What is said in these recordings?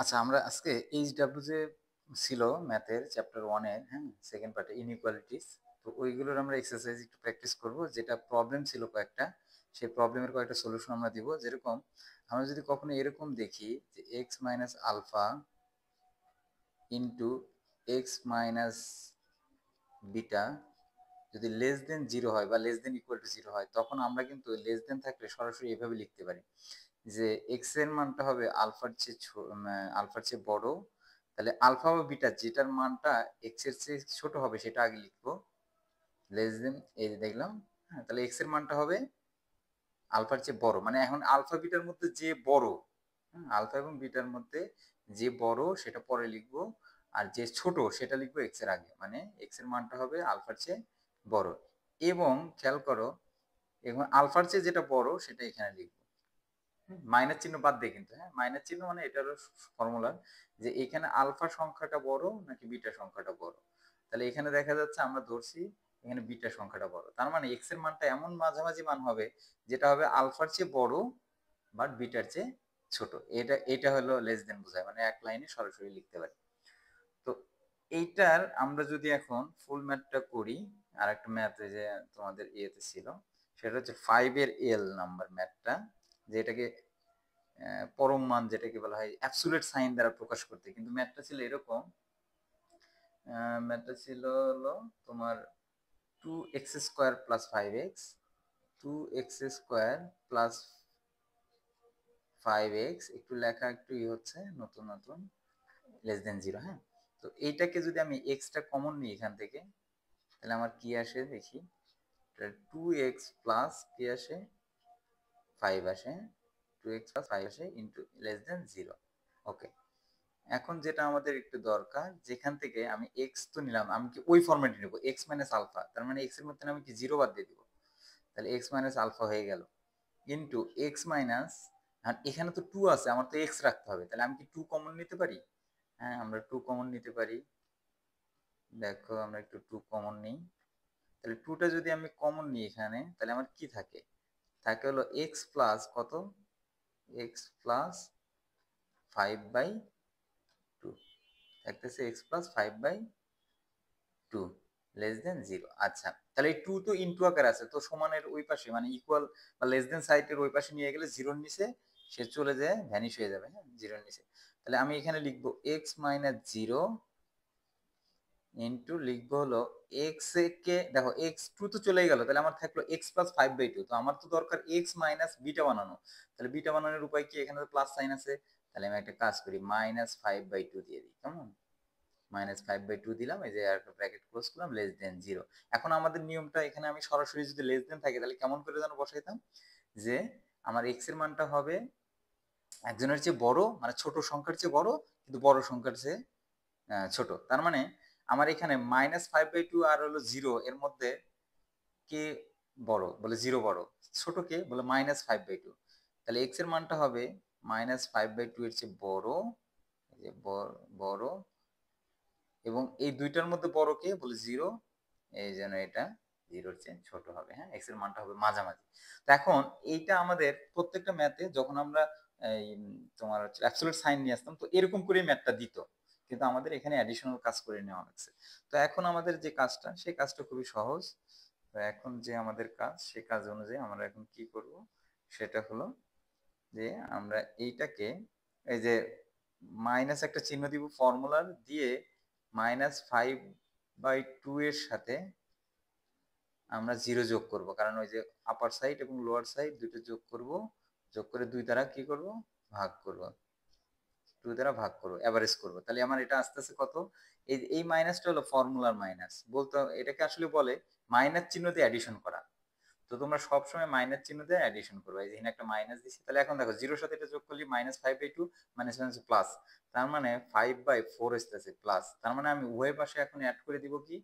আচ্ছা, আমরা আজকে এইচডব্লিউ যে ছিল ম্যাথের চ্যাপ্টার 1 এর, হ্যাঁ, সেকেন্ড পার্টে ইনইকুয়ালিটিস। তো ওইগুলোর আমরা এক্সারসাইজ একটু প্র্যাকটিস করব। যেটা প্রবলেম ছিল কয়েকটা, সেই প্রবলেমের কয়েকটা সলিউশন আমরা দিব। যেরকম আমরা যদি কখনো এরকম দেখি যে x minus alpha into x minus beta যদি লেস দেন জিরো হয় বা less than equal to zero হয়, তখন আমরা কিন্তু লেস দেন থাকলে সরাসরি এভাবে লিখতে পারি যে এক্স এর মানটা হবে আলফার চেয়ে বড়। তাহলে আলফা বা বিটা যেটার মানটা এক্স এর চেয়ে ছোট হবে সেটা আগে লিখবো, লেস দেন, এই যে দেখলাম। হ্যাঁ, তাহলে এক্স এর মানটা হবে আলফার চেয়ে বড়, মানে এখন আলফা বিটার মধ্যে যে বড়, আলফা এবং বিটার মধ্যে যে বড় সেটা পরে লিখবো, আর যে ছোট সেটা লিখবো এক্স এর আগে, মানে এক্স এর মানটা হবে আলফার চেয়ে বড়। এবং খেয়াল করো, এবং আলফার চেয়ে যেটা বড় সেটা এখানে লিখবো, মাইনাস চিহ্ন বাদ দিয়ে কিন্তু, হ্যাঁ, মাইনাস চিহ্ন মানে এটারও ফর্মুলা যে এখানে আলফা সংখ্যাটা বড় নাকি বিটা সংখ্যাটা বড়। তাহলে এখানে দেখা যাচ্ছে আমরা ধরছি এখানে বিটা সংখ্যাটা বড়, তার মানে এক্স এর মানটা এমন মাঝামাঝি মান হবে যেটা হবে আলফার চেয়ে বড় বাট বিটার চেয়ে ছোট। এটা হলো লেস দেন বোঝায়, মানে এক লাইনে সরাসরি লিখতে পারি। তো এইটার আমরা যদি এখন ফুল ম্যাথটা করি, আর একটা ম্যাথ যে তোমাদের ইয়েতে ছিল, সেটা হচ্ছে 5 এর এল নাম্বার ম্যাথটা, যেটাকে পরম মান যেটাকে বলা হয় অ্যাবসুলেট সাইন দ্বারা প্রকাশ করতে। কিন্তু ম্যাথটা ছিল এরকম, ম্যাথটা ছিল হলো তোমার 2x² plus 5x, 2x² plus 5x, একটু লেখা একটু হচ্ছে নতুন নতুন, লেস দেন জিরো। হ্যাঁ, তো এইটাকে যদি আমি এক্সটা কমন নিই এখান থেকে, তাহলে আমার কি আসে দেখি, 2x প্লাস কি আসে 5 আসে, 2x প্লাস 5 আসে ইন্টু লেস দেন জিরো। ওকে, এখন যেটা আমাদের একটু দরকার, যেখান থেকে আমি এক্স তো নিলাম, আমি কি ওই ফরম্যাটে নেবো এক্স মাইনাস আলফা, তার মানে এক্স এর মধ্যে আমি কি জিরো বাদ দিয়ে দিব, তাহলে এক্স মাইনাস আলফা হয়ে গেল ইন্টু এক্স মাইনাস, আর এখানে তো টু আছে, আমার তো এক্স রাখতে হবে, তাহলে আমি কি টু কমন নিতে পারি? হ্যাঁ, আমরা টু কমন নিতে পারি। দেখো আমরা একটু টু কমন নিই, তাহলে টুটা যদি আমি কমন নিই এখানে, তাহলে আমার কি থাকে, থাকে হলো এক্স প্লাস কত, এক্স প্লাস 5/2, থাকতেছে x plus 5/2 less than zero. আচ্ছা, তাহলে এই টু তো ইনটু আকার আছে, তো সমানের ওই পাশে মানে ইকুয়াল বা লেস দেন সাইডের ওই পাশে নিয়ে গেলে জিরোর নিচে সে চলে যায়, ভ্যানিশ হয়ে যাবে, হ্যাঁ, জিরোর নিচে। তাহলে আমি এখানে লিখবো এক্স মাইনাস জিরো ইন্টু লিখবো হলো এক্স কে, দেখো এক্স টু তো চলেই গেল, তাহলে আমার থাকলো এক্স প্লাস 5/2। তো আমার তো দরকার এক্স মাইনাস বিটা বানানো, তাহলে বিটা বানানোর উপায় কি, এখানে তো প্লাস সাইন আছে, তাহলে আমি একটা কাজ করি -5/2 দিয়ে দিই, কেমন, -5/2 দিলাম, এই যে একটা ব্র্যাকেট ক্লোজ করলাম, লেস দেন জিরো। এখন আমাদের নিয়মটা এখানে আমি সরাসরি যদি লেস দেন থাকে তাহলে কেমন করে যেন বসাইতাম, যে আমার এক্স এর মানটা হবে একজনের চেয়ে বড়, মানে ছোট সংখ্যার চেয়ে বড় কিন্তু বড় সংখ্যার চেয়ে ছোট। তার মানে আমার এখানে -5/2 আর হলো জিরো এর মধ্যে কে বড়, বলে জিরো বড়, ছোট কে, বলে -5/2। তাহলে এক্স এর মানটা হবে -5/2 এর চেয়ে বড়, এই যে বড়, এবং এই দুইটার মধ্যে বড় কে, বলে জিরো, এই জন্য এটা জিরোর চেয়ে ছোট হবে। হ্যাঁ, এক্স এর মানটা হবে মাঝামাঝি। তো এখন এইটা আমাদের প্রত্যেকটা ম্যাথে যখন আমরা এই তোমার হচ্ছে অ্যাবসলিউট সাইন নিয়ে আসতাম, তো এরকম করে ম্যাথটা দিত, কিন্তু আমাদের এখানে অ্যাডিশনাল কাজ করে নেওয়া হচ্ছে। তো এখন আমাদের যে কাজটা, সেই কাজটা খুবই সহজ। তো এখন যে আমাদের কাজ, সেই কাজ অনুযায়ী আমরা এখন কি করব, সেটা হলো যে আমরা এইটাকে, এই যে মাইনাস একটা চিহ্ন দিব ফর্মুলার দিয়ে, -5/2 এর সাথে আমরা জিরো যোগ করব, কারণ ওই যে আপার সাইড এবং লোয়ার সাইড দুটো যোগ করব, যোগ করে 2 দ্বারা কি করব, ভাগ করব, 2 দ্বারা ভাগ করব, এভারেজ করব। তাহলে আমার এটা আস্তে আস্তে কত, এই মাইনাসটা হলো ফর্মুলার মাইনাস, বলতে এটাকে আসলে বলে মাইনাস চিহ্ন দিয়ে অ্যাডিশন করা। তো তোমরা সবসময় মাইনাস চিহ্ন দিয়ে অ্যাডিশন করবে, এই যে এখানে একটা মাইনাস দিচ্ছি, তাহলে এখন দেখো জিরোর সাথে এটা যোগ করলে -5/2, মাইনাস মাইনাস প্লাস, তার মানে 5/4 আসতেছে প্লাস, তার মানে আমি উভয় পাশে এখন অ্যাড করে দিব কি,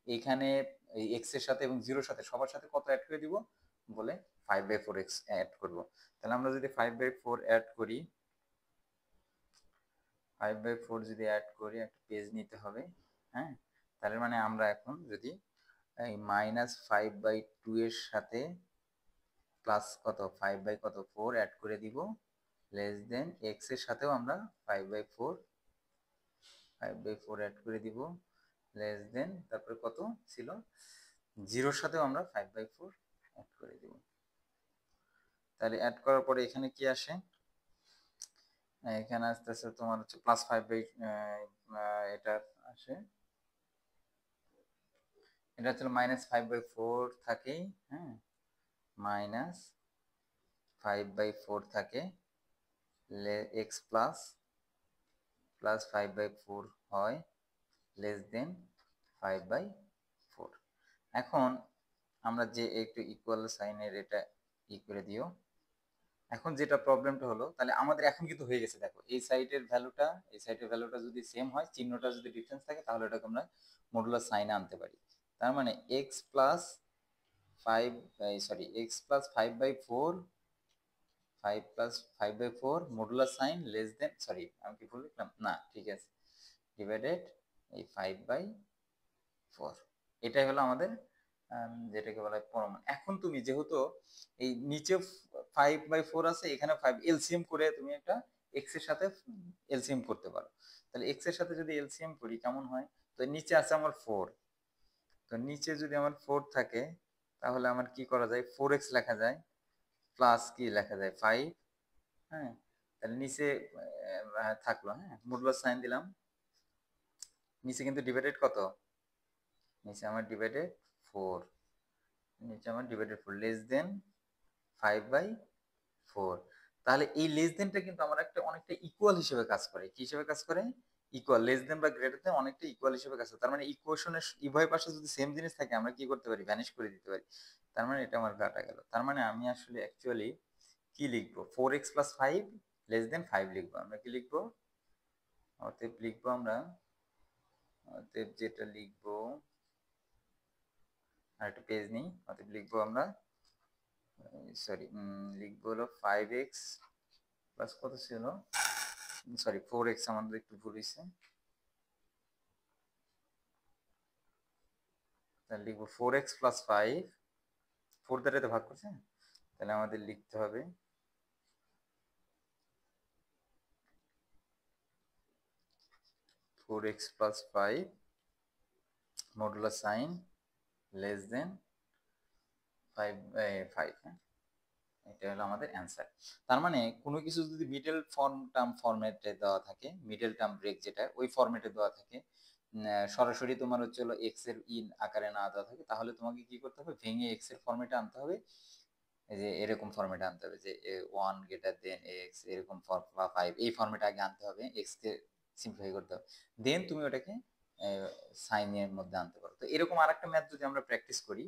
এখানে এই এক্স এর সাথে এবং জিরোর সাথে সবার সাথে কত অ্যাড করে দিব, বলে 5/4 এক্স অ্যাড করব। তাহলে আমরা যদি 5/4 অ্যাড করি, 5/4 যদি অ্যাড করি, একটা পেজ নিতে হবে, হ্যাঁ, তাহলে মানে আমরা এখন যদি এই -5/2 এর সাথে প্লাস কত 5/4 অ্যাড করে দিব, লেস দেন এক্স এর সাথেও আমরা 5/4 অ্যাড করে দিব, লেস দেন তারপরে কত ছিল, জিরোর সাথেও আমরা 5/4 অ্যাড করে দিব। তাহলে অ্যাড করার পরে এখানে কি আসে, এখানে আসতেছে তোমার হচ্ছে +5 এটা আসে, এটা হচ্ছে -5/4 থাকেই, হ্যাঁ, -5/4 থাকে, এক্স প্লাস 5/4 হয়, লেস দেন 5/4। এখন আমরা যে একটু ইকুয়াল সাইনের এটা করে দিও। এখন যেটা প্রবলেমটা হলো, তাহলে আমাদের এখন কিন্তু হয়ে গেছে, দেখো এই সাইডের ভ্যালুটা এই সাইডের ভ্যালুটা যদি সেম হয়, চিহ্নটা যদি ডিফারেন্স থাকে, তাহলে এটাকে আমরা মডুলাস সাইনে আনতে পারি। তার মানে x plus 5/4 modulus sign less than, sorry আমি কি ভুল লিখলাম, না ঠিক আছে, ডিভাইডেড এই 5/4, এটাই হলো আমাদের যেটাকে বলা হয় পরমাণু। এখন তুমি যেহেতু এই নিচে 5/4 আছে, এখানে 5 এলসিএম করে তুমি একটা এক্স এর সাথে এলসিএম করতে পারো। তাহলে এক্স এর সাথে যদি এলসিএম করি কেমন হয়, তো নিচে আছে আমার 4, তো নিচে যদি আমার 4 থাকে, তাহলে আমার কি করা যায়, 4x লেখা যায়, প্লাস কি লেখা যায় 5, হ্যাঁ, তাহলে নিচে থাকলো, হ্যাঁ, মডুলাস সাইন দিলাম, নিচে কিন্তু ডিভাইডেড কত, নিচে আমার ডিভাইডেড 4, নিচে আমার ডিভাইডেড 4 লেস দেন 5/4। তাহলে এই লেস দেনটা কিন্তু আমার একটা অনেকটা ইকুয়াল হিসেবে কাজ করে, কি হিসেবে কাজ করে, ইকুয়াল, লেস দেন বা গ্রেটার দেন অনেকটা ইকুয়াল হিসেবে কাজ করে। তার মানে ইকুয়েশনের উভয় পাশে যদি সেম জিনিস থাকে, আমরা কি করতে পারি, ভ্যানিশ করে দিতে পারি। তার মানে এটা আমার কাটা গেল। তার মানে আমি আসলে অ্যাকচুয়ালি কি লিখবো, 4x + 5 লেস দেন 5 লিখবো। আমরা কি লিখবো, অতএব লিখবো আমরা, অতএব যেটা লিখবো, আর একটা পেজ নেই, অতএব লিখবো আমরা, সরি লিখবো হলো 5x প্লাস কত ছিল, সরি 4x, আমাদের একটু ভুল হয়েছে, তাহলে লিখবো 4x + 5, 4 দ্বারা তো ভাগ করছে, তাহলে আমাদের লিখতে হবে 4x + 5 মডুলাস সাইন লেস দেন 5/5, হ্যাঁ, এটা হলো আমাদের অ্যান্সার। তার মানে কোনো কিছু যদি মিডল টার্ম ফরম্যাটে দেওয়া থাকে, মিডল টার্ম ব্রেক যেটা ওই ফরম্যাটে দেওয়া থাকে, সরাসরি তোমার হচ্ছে হলো এক্স এর ইন আকারে না দেওয়া থাকে, তাহলে তোমাকে কি করতে হবে, ভেঙে এক্স এর ফরম্যাটে আনতে হবে, এই যে এরকম ফরম্যাটে আনতে হবে, যে 1 গ্রেটার দেন এক্স, এরকম 5, এই ফরম্যাটে আগে আনতে হবে, এক্স কে সিম্পলিফাই করতে হবে, দেন তুমি ওটাকে সাইনের মধ্যে আনতে পারো। তো এরকম আরেকটা ম্যাথ যদি আমরা প্র্যাকটিস করি,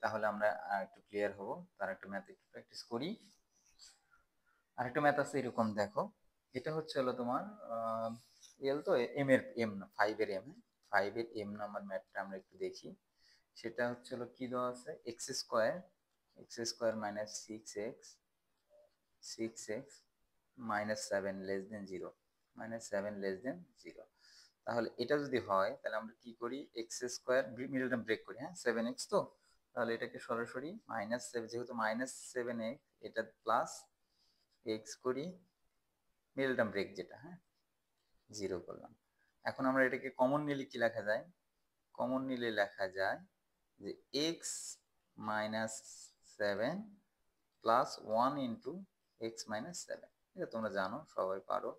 তাহলে আমরা একটু ক্লিয়ার হব। তার একটা ম্যাথ একটু প্র্যাকটিস করি। আরেকটা ম্যাথ আছে এরকম, দেখো এটা হচ্ছে হলো তোমার এল, তো এম এর এম না 5 এর এম, 5 এর এম নাম্বার ম্যাথটা আমরা একটু দেখি। সেটা হচ্ছে হলো কি দেওয়া আছে, x² minus 6x -7 less than 0, -7 <0। তাহলে এটা যদি হয়, তাহলে আমরা কি করি, x² মিডল টার্ম ব্রেক করি, হ্যাঁ, 7x, তো তাহলে এটাকে সরাসরি -7, যেহেতু -7x, এটা প্লাস x করি, মিডল টার্ম ব্রেক যেটা, হ্যাঁ, 0 করলাম। এখন আমরা এটাকে কমন নিলে কি লেখা যায়, কমন নিলে লেখা যায় যে x -7 প্লাস 1 ইন্টু x -7, এটা তোমরা জানো, সবাই পারো।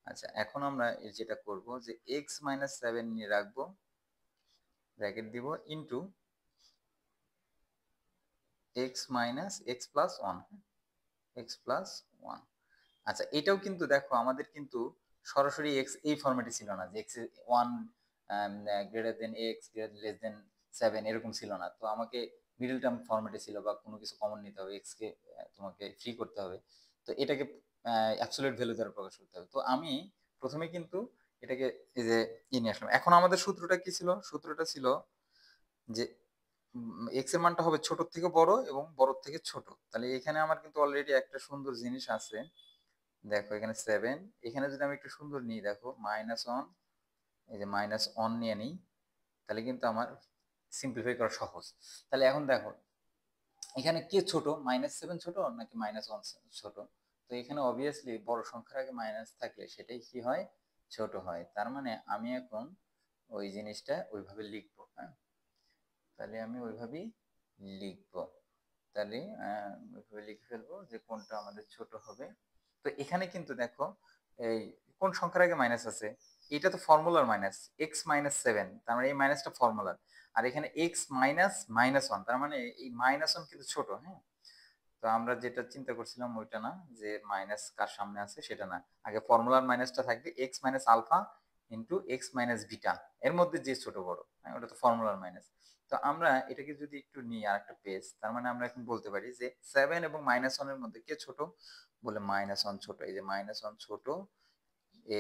আচ্ছা, এখন আমরা যেটা করব, যে x -7 নিয়ে রাখবো, ব্র্যাকেট দিব, into x plus 1, x plus 1। আচ্ছা, এটাও কিন্তু দেখো আমাদের কিন্তু সরাসরি x এই ফরম্যাটে ছিল না, যে x 1 greater than x less than 7 এরকম ছিল না, তো আমাকে মিডল টার্ম ফরম্যাটে ছিল, বা কোনো কিছু কমন নিতে হবে, x কে তোমাকে ফ্রি করতে হবে, তো এটাকে অ্যাবসলিউট ভ্যালু দ্বারা প্রকাশ করতে হবে। তো আমি প্রথমে কিন্তু এটাকে এই যে নিয়ে আসলাম। এখন আমাদের সূত্রটা কি ছিল, সূত্রটা ছিল যে এক্স এর মানটা হবে ছোট থেকে বড় এবং বড় থেকে ছোট। তাহলে এখানে আমার কিন্তু অলরেডি একটা সুন্দর জিনিস আছে, দেখো এখানে 7, এখানে যদি আমি একটু সুন্দর নিই, দেখো -1, এই যে -1 নিয়ে নিই, তাহলে কিন্তু আমার সিম্পলিফাই করা সহজ। তাহলে এখন দেখো এখানে কে ছোট, -7 ছোট নাকি -1 ছোট? তো এখানে অবভিয়াসলি বড় সংখ্যার আগে মাইনাস থাকলে সেটাই কি হয়, ছোট হয়। তার মানে আমি এখন ওই জিনিসটা ওইভাবে লিখবো, হ্যাঁ? তাহলে আমি ওইভাবেই লিখবো। তাহলে ওইভাবে লিখে ফেলবো যে কোনটা আমাদের ছোট হবে। তো এখানে কিন্তু দেখো এই কোন সংখ্যার আগে মাইনাস আছে, এটা তো ফর্মুলার মাইনাস, x-7, তার মানে এই মাইনাসটা ফর্মুলার। আর এখানে x-1 তার মানে এই -1 কিন্তু ছোট, হ্যাঁ? তো আমরা যেটা চিন্তা করছিলাম ওইটা না, যে মাইনাস কার সামনে আছে সেটা না, আগে ফর্মুলার মাইনাসটা থাকবে x-α ইন্টু x-β, এর মধ্যে যে ছোট বড়, হ্যাঁ, ওটা তো ফর্মুলার মাইনাস। তো আমরা এটাকে যদি একটু নিই আর একটা পেজ, তার মানে আমরা এখন বলতে পারি যে 7 এবং -1 এর মধ্যে কে ছোট, বলে -1 ছোট। এই যে -1 ছোট,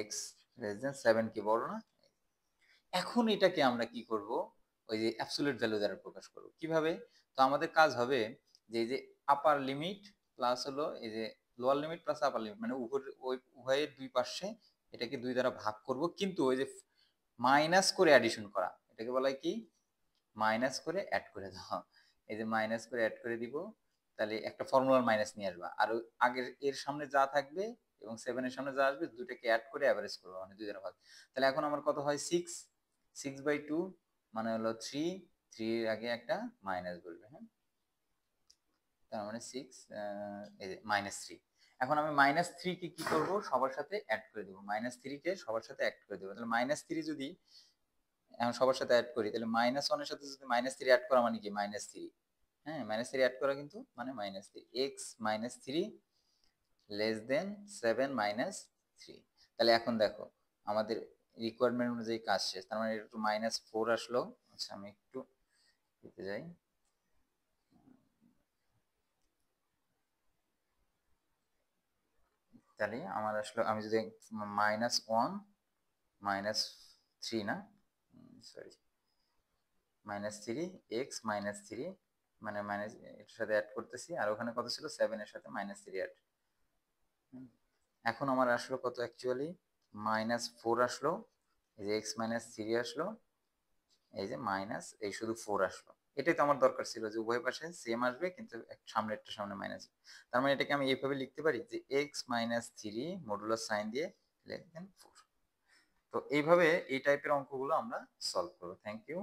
x<7 কি বড় না? এখন এটাকে আমরা কি করব, ওই যে অ্যাবসলিউট ভ্যালু দ্বারা প্রকাশ করব কিভাবে? তো আমাদের কাজ হবে যে এই যে আপার লিমিট প্লাস হলো এই যে লোয়ার লিমিট প্লাস আপার লিমিট, মানে উভয়ের দুই পাশে এটাকে 2 দ্বারা ভাগ করব, কিন্তু ওই যে মাইনাস করে অ্যাডিশন করা, এটাকে বলা হয় কি, মাইনাস করে অ্যাড করে দাও। এই যে মাইনাস করে অ্যাড করে দিব, তাহলে একটা ফর্মুলার মাইনাস নিয়ে আসবা, আর আগের এর সামনে যা থাকবে এবং 7 এর সামনে যা আসবে দুটোকে অ্যাড করে অ্যাভারেজ করবো, মানে 2 দ্বারা ভাগ। তাহলে এখন আমার কত হয়, 6/2, মানে হলো 3 এর আগে একটা মাইনাস বলবে, হ্যাঁ? তার মানে 6, এই যে -3। এখন আমি -3 কে কি করব, সবার সাথে অ্যাড করে দেব, -3 কে সবার সাথে অ্যাড করে দেব। তাহলে -3 যদি এখন সবার সাথে অ্যাড করি, তাহলে -1 এর সাথে যদি -3 অ্যাড করা মানে কি, -3, হ্যাঁ, -3 অ্যাড করা কিন্তু মানে -3, x-3 লেস দেন 7 -3। তাহলে এখন দেখো আমাদের রিকোয়ারমেন্ট অনুযায়ী কাজ শেষ, তার মানে একটু -4 আসলো। আচ্ছা আমি একটু দিতে যাই, তাহলে আমার আসলে আমি যদি -1 -3 না, সরি, -3 x-3, মানে মাইনাস এটার সাথে অ্যাড করতেছি, আর ওখানে কত ছিল, 7 এর সাথে -3 অ্যাড। এখন আমার আসলো কত অ্যাকচুয়ালি, -4 আসলো, এই যে x-3 আসলো, এই যে মাইনাস এই শুধু 4 আসলো। এটাই তো আমার দরকার ছিল, যে উভয় পাশে সেম আসবে কিন্তু সামনে একটা সামনে মাইনাস। তার মানে এটাকে আমি এইভাবে লিখতে পারি যে x-3 মডুলাস সাইন দিয়ে লেস দেন 4। তো এইভাবে এই টাইপের অঙ্কগুলো আমরা সলভ করবো। Thank you.